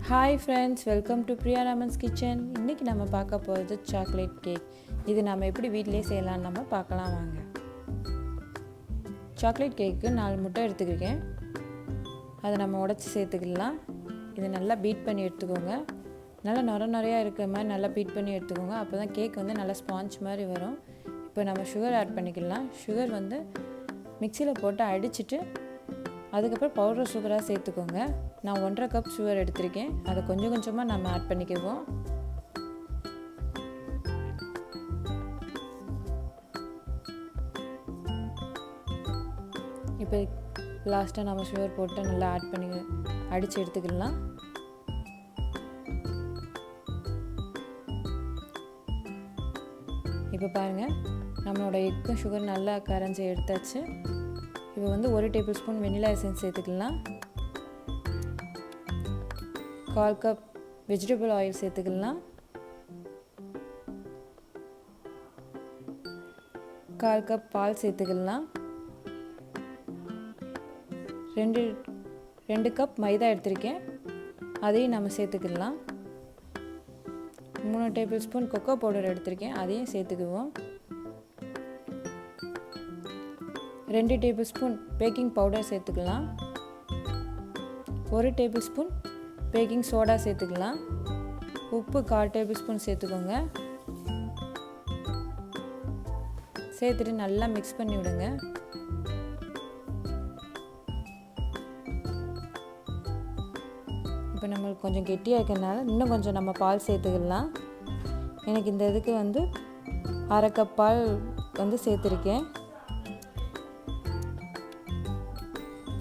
Hi friends, welcome to PriyaRaman's kitchen. இன்றைக்கி நம்ம பார்க்க போகிறது சாக்லேட் கேக். இது நம்ம எப்படி வீட்டிலே செய்யலாம்னு நம்ம பார்க்கலாம் வாங்க. சாக்லேட் கேக்கு 4 முட்டை எடுத்துக்கிட்டேன். அதை நம்ம உடச்சி சேர்த்துக்கலாம். இதை நல்லா பீட் பண்ணி எடுத்துக்கோங்க. நல்லா நுரையாக இருக்கிற மாதிரி நல்லா பீட் பண்ணி எடுத்துக்கோங்க. அப்போ தான் கேக் வந்து நல்லா ஸ்பாஞ்ச் மாதிரி வரும். இப்போ நம்ம சுகர் ஆட் பண்ணிக்கலாம். சுகர் வந்து மிக்சியில் போட்டு அடிச்சுட்டு அதுக்கப்புறம் பவுடர் சுகராக சேர்த்துக்கோங்க. நான் 1.5 கப் சுகர் எடுத்திருக்கேன். அதை கொஞ்சம் கொஞ்சமாக நம்ம ஆட் பண்ணிக்குவோம். இப்போ லாஸ்ட்டாக நம்ம சுகர் போட்டு நல்லா ஆட் பண்ணி அடித்து எடுத்துக்கலாம். இப்போ பாருங்கள், நம்மளோட எக்கும் சுகர் நல்லா கரைஞ்சி எடுத்தாச்சு. இப்போ வந்து 1 டேபிள் ஸ்பூன் வெனிலா எசன்ஸ் சேர்த்துக்கலாம். 1/4 கப் வெஜிடபிள் ஆயில் சேர்த்துக்கலாம். 1/4 கப் பால் சேர்த்துக்கலாம். 2 கப் மைதா எடுத்திருக்கேன், அதையும் நம்ம சேர்த்துக்கலாம். 3 டேபிள் ஸ்பூன் கொக்கோ பவுடர் எடுத்திருக்கேன், அதையும் சேர்த்துக்குவோம். 2 டேபிள் ஸ்பூன் பேக்கிங் பவுடர் சேர்த்துக்கலாம். 1 டேபிள் ஸ்பூன் பேக்கிங் சோடா சேர்த்துக்கலாம். உப்பு 1/4 டேபிள் ஸ்பூன் சேர்த்துக்கோங்க. சேர்த்துட்டு நல்லா மிக்ஸ் பண்ணி விடுங்க. இப்போ நம்மளுக்கு கொஞ்சம் கெட்டியாக இருக்கிறதுனால இன்னும் கொஞ்சம் நம்ம பால் சேர்த்துக்கலாம். எனக்கு இந்த இதுக்கு வந்து 1/2 கப் பால் வந்து சேர்த்துருக்கேன்.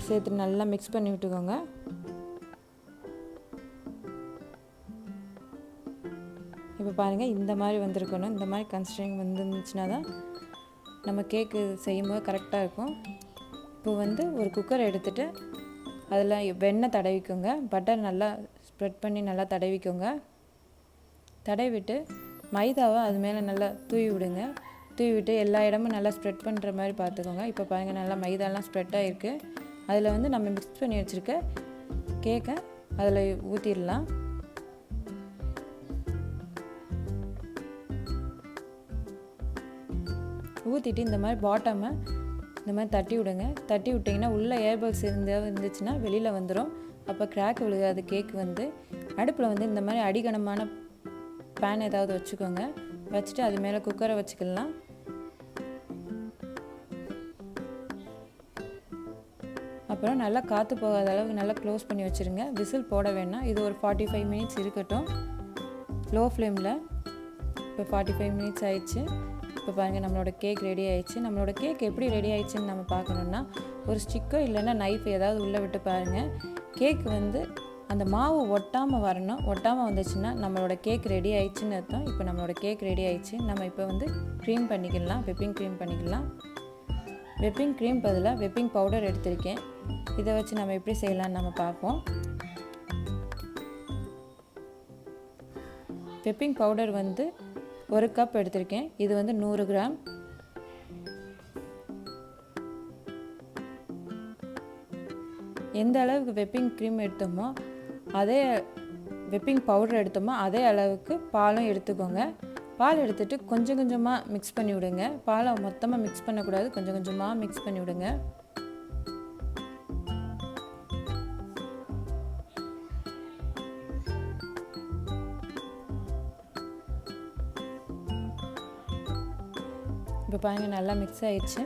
சேர்த்து நல்லா மிக்ஸ் பண்ணி விட்டுக்கோங்க. இப்போ பாருங்கள், இந்த மாதிரி வந்திருக்கணும். இந்த மாதிரி கன்சிஸ்டன்சி வந்துருந்துச்சுன்னா தான் நம்ம கேக்கு செய்யும்போது கரெக்டாக இருக்கும். இப்போ வந்து ஒரு குக்கர் எடுத்துகிட்டு அதில் வெண்ணெய் தடவிக்கோங்க. பட்டர் நல்லா ஸ்ப்ரெட் பண்ணி நல்லா தடவிக்கோங்க. தடவிட்டு மைதாவை அது மேலே நல்லா தூவி விடுங்க. தூவி விட்டு எல்லா இடமும் நல்லா ஸ்ப்ரெட் பண்ணுற மாதிரி பார்த்துக்கோங்க. இப்போ பாருங்கள், நல்லா மைதாலாம் ஸ்ப்ரெட் ஆகிருக்கு. அதில் வந்து நம்ம மிக்ஸ் பண்ணி வச்சுருக்க கேக்கை அதில் ஊற்றிடலாம். ஊற்றிட்டு இந்த மாதிரி பாட்டமை இந்த மாதிரி தட்டி விடுங்க. தட்டி விட்டிங்கன்னா உள்ளே ஏர்பல்ஸ் இருந்துச்சுன்னா வெளியில் வந்துடும். அப்போ கிராக் விழுகாது கேக் வந்து. அடுப்பில் வந்து இந்த மாதிரி அடிகனமான பேன் ஏதாவது வச்சுக்கோங்க. வச்சுட்டு அது மேலே குக்கரை வச்சுக்கலாம். அப்புறம் நல்லா காற்று போகாத அளவுக்கு நல்லா க்ளோஸ் பண்ணி வச்சுருங்க. விசில் போட வேணாம். இது ஒரு 45 மினிட்ஸ் இருக்கட்டும் லோ ஃப்ளேமில். இப்போ 45 மினிட்ஸ் ஆயிடுச்சு. இப்போ பாருங்கள், நம்மளோட கேக் ரெடி ஆயிடுச்சு. நம்மளோட கேக் எப்படி ரெடி ஆயிடுச்சுன்னு நம்ம பார்க்கணுன்னா ஒரு ஸ்டிக்கோ இல்லைன்னா நைஃப் ஏதாவது உள்ளே விட்டு பாருங்கள். கேக் வந்து அந்த மாவு ஒட்டாமல் வரணும். ஒட்டாமல் வந்துச்சுன்னா நம்மளோட கேக் ரெடி ஆயிடுச்சுன்னு அர்த்தம். இப்போ நம்மளோட கேக் ரெடி ஆயிடுச்சு. நம்ம இப்போ வந்து க்ரீம் பண்ணிக்கலாம். விப்பிங் க்ரீம் பண்ணிக்கலாம். விப்பிங் க்ரீம் பதிலாக விப்பிங் பவுடர் எடுத்திருக்கேன். இதை வச்சு நம்ம எப்படி செய்யலாம்னு நம்ம பார்ப்போம். விப்பிங் பவுடர் வந்து 1 கப் எடுத்திருக்கேன். இது வந்து 100 கிராம். எந்த அளவுக்கு விப்பிங் க்ரீம் எடுத்தோமோ அதே விப்பிங் பவுடர் எடுத்தோமோ அதே அளவுக்கு பாலும் எடுத்துக்கோங்க. பால் எடுத்துகிட்டு கொஞ்சம் கொஞ்சமாக மிக்ஸ் பண்ணி விடுங்க. பாலை மொத்தமாக மிக்ஸ் பண்ணக்கூடாது, கொஞ்சம் கொஞ்சமாக மிக்ஸ் பண்ணி விடுங்க. இப்போ பாருங்கள், நல்லா மிக்ஸ் ஆயிடுச்சு.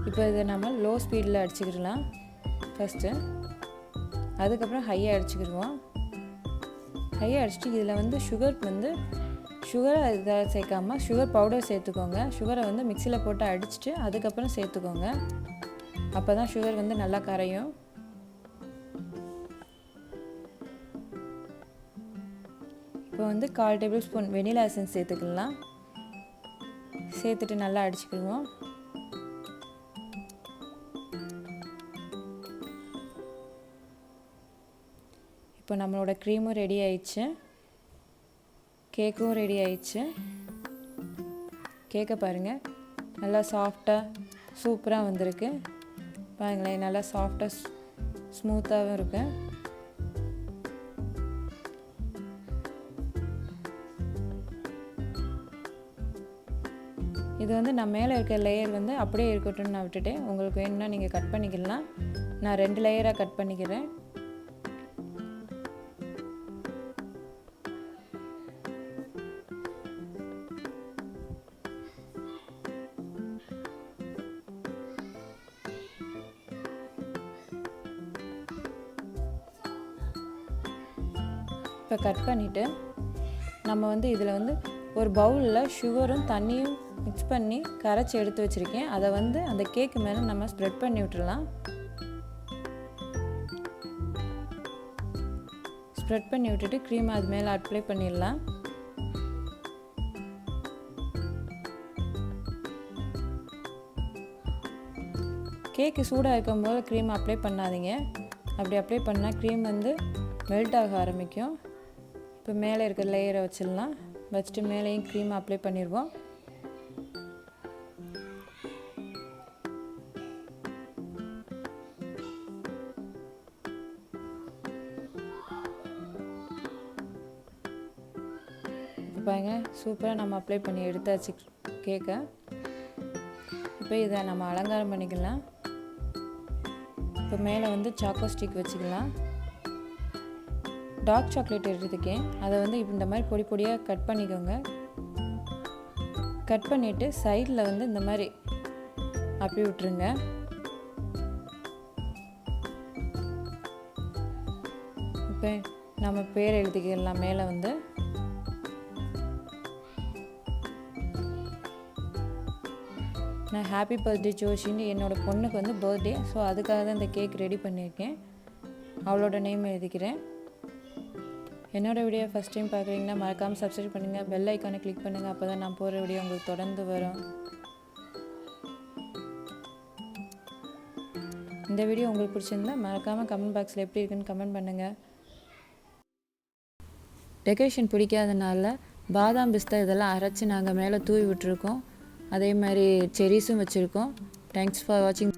இப்போ இதை நம்ம லோ ஸ்பீடில் அடிச்சுக்கிடலாம் ஃபஸ்ட்டு. அதுக்கப்புறம் ஹையாக அடிச்சுக்கிடுவோம். ஹையாக அடிச்சுட்டு இதில் வந்து சுகரை இதை சேர்க்காமல் சுகர் பவுடர் சேர்த்துக்கோங்க. சுகரை வந்து மிக்சியில் போட்டு அடிச்சுட்டு அதுக்கப்புறம் சேர்த்துக்கோங்க. அப்போ தான் சுகர் வந்து நல்லா கரையும். இப்போ வந்து 1/4 டேபிள் ஸ்பூன் வெனிலா எசன்ஸ் சேர்த்துக்கலாம். சேர்த்துட்டு நல்லா அடிச்சுக்கிடுவோம். இப்போ நம்மளோட க்ரீமும் ரெடி ஆயிடுச்சு. கேக்கும் ரெடி ஆயிடுச்சு. கேக்கை பாருங்கள், நல்லா சாஃப்டாக சூப்பராக வந்திருக்கு. பாருங்களேன், நல்லா சாஃப்டாக ஸ்மூத்தாகவும் இருக்குது. இது வந்து நான் மேலே இருக்க லேயர் வந்து அப்படியே இருக்கட்டும்னு நான் விட்டுட்டேன். உங்களுக்கு வேணும்னா நீங்கள் கட் பண்ணிக்கலாம். நான் 2 லேயராக கட் பண்ணிக்கிறேன். இப்போ கட் பண்ணிவிட்டு நம்ம வந்து இதில் வந்து ஒரு பவுலில் சுகரும் தண்ணியும் மிக்ஸ் பண்ணி கரைச்சி எடுத்து வச்சுருக்கேன். அதை வந்து அந்த கேக்கு மேலே நம்ம ஸ்ப்ரெட் பண்ணி விட்டுடலாம். ஸ்ப்ரெட் பண்ணி விட்டுட்டு க்ரீமை அது மேலே அப்ளை பண்ணிடலாம். கேக்கு சூடாக இருக்கும்போது க்ரீம் அப்ளை பண்ணாதீங்க. அப்படி அப்ளை பண்ணால் க்ரீம் வந்து மெல்ட் ஆக ஆரம்பிக்கும். இப்போ மேலே இருக்கிற லேயரை வச்சிடலாம். வச்சுட்டு மேலேயும் க்ரீம் அப்ளை பண்ணிடுவோம். இப்போ பாருங்க, சூப்பராக நம்ம அப்ளை பண்ணி எடுத்தாச்சு கேக்கை. இப்போ இதை நம்ம அலங்காரம் பண்ணிக்கலாம். இப்போ மேலே வந்து சாக்கோ ஸ்டிக் வச்சுக்கலாம். டார்க் சாக்லேட் எடுத்துக்கேன். அதை வந்து இந்த மாதிரி பொடி பொடியாக கட் பண்ணிக்கோங்க. கட் பண்ணிவிட்டு சைடில் வந்து இந்த மாதிரி அப்பி விட்டுருங்க. இப்போ நம்ம பேர் எழுதிக்கலாம். மேலே வந்து நான் ஹாப்பி பர்த்டே ஜோஷின்னு என்னோடய பொண்ணுக்கு வந்து பர்த்டே, ஸோ அதுக்காக தான் இந்த கேக் ரெடி பண்ணியிருக்கேன். அவளோட நேம் எழுதிக்கிறேன். என்னோடய வீடியோ ஃபஸ்ட் டைம் பார்க்குறீங்கன்னா மறக்காமல் சப்ஸ்கிரைப் பண்ணுங்கள், பெல் ஐக்கானை கிளிக் பண்ணுங்கள். அப்போ தான் நான் போகிற வீடியோ உங்களுக்கு தொடர்ந்து வரும். இந்த வீடியோ உங்களுக்கு பிடிச்சிருந்தா மறக்காமல் கமெண்ட் பாக்ஸில் எப்படி இருக்குன்னு கமெண்ட் பண்ணுங்கள். டெக்கரேஷன் பிடிக்காதனால பாதாம் பிஸ்தா இதெல்லாம் அரைச்சி நாங்கள் மேலே தூவி விட்டுருக்கோம். அதே மாதிரி செரிஸும் வச்சுருக்கோம். தேங்க்ஸ் ஃபார் வாட்சிங்.